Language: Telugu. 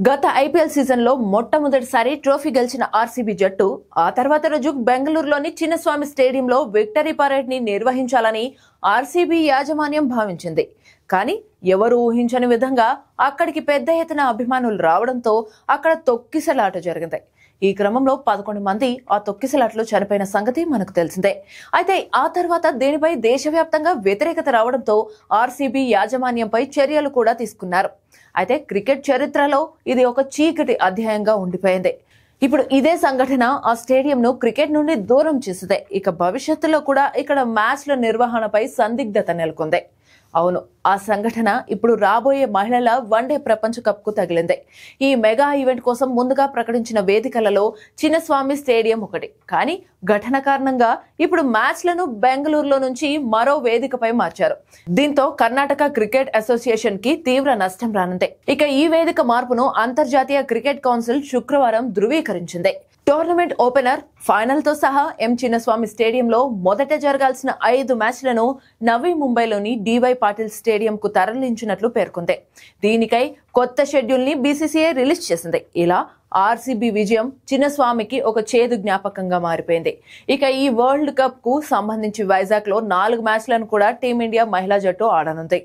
గత ఐపీఎల్ సీజన్ లో మొట్టమొదటిసారి ట్రోఫీ గెలిచిన ఆర్సీబీ జట్టు ఆ తర్వాత రోజు బెంగళూరులోని చిన్నస్వామి స్టేడియంలో విక్టరీ పరేడ్ ని నిర్వహించాలని ఆర్సీబీ యాజమాన్యం భావించింది. కానీ ఎవరు ఊహించని విధంగా అక్కడికి పెద్ద ఎత్తున అభిమానులు రావడంతో అక్కడ తొక్కిసలాట జరిగింది. ఈ క్రమంలో 11 మంది ఆ తొక్కిసలాటలో చనిపోయిన సంగతి మనకు తెలిసిందే. అయితే ఆ తర్వాత దీనిపై దేశవ్యాప్తంగా వ్యతిరేకత రావడంతో ఆర్సీబీ యాజమాన్యంపై చర్యలు కూడా తీసుకున్నారు. అయితే క్రికెట్ చరిత్రలో ఇది ఒక చీకటి అధ్యాయంగా ఉండిపోయింది. ఇప్పుడు ఇదే సంఘటన ఆ స్టేడియంను క్రికెట్ నుండి దూరం చేసిందే. ఇక భవిష్యత్తులో కూడా ఇక్కడ మ్యాచ్ల నిర్వహణపై సందిగ్ధత నెలకొంది. అవును, ఆ సంఘటన ఇప్పుడు రాబోయే మహిళల వన్డే ప్రపంచ కప్ కు తగిలింది. ఈ మెగా ఈవెంట్ కోసం ముందుగా ప్రకటించిన వేదికలలో చిన్నస్వామి స్టేడియం ఒకటి. కానీ ఘటన కారణంగా ఇప్పుడు మ్యాచ్లను బెంగళూరులో నుంచి మరో వేదికపై మార్చారు. దీంతో కర్ణాటక క్రికెట్ అసోసియేషన్ కి తీవ్ర నష్టం రానుంది. ఇక ఈ వేదిక మార్పును అంతర్జాతీయ క్రికెట్ కౌన్సిల్ శుక్రవారం ధృవీకరించింది. టోర్నమెంట్ ఓపెనర్ ఫైనల్ తో సహా ఎం చిన్నస్వామి స్టేడియంలో మొదట జరగాల్సిన 5 మ్యాచ్లను నవీ ముంబైలోని డివై పాటిల్ స్టేడియం కు తరలించినట్లు పేర్కొంది. దీనికై కొత్త షెడ్యూల్ ని బీసీసీఐ రిలీజ్ చేసింది. ఇలా ఆర్సీబీ విజయం చిన్నస్వామికి ఒక చేదు జ్ఞాపకంగా మారిపోయింది. ఇక ఈ వరల్డ్ కప్ కు సంబంధించి వైజాగ్ లో 4 మ్యాచ్లను కూడా టీమిండియా మహిళా జట్టు ఆడనుంది.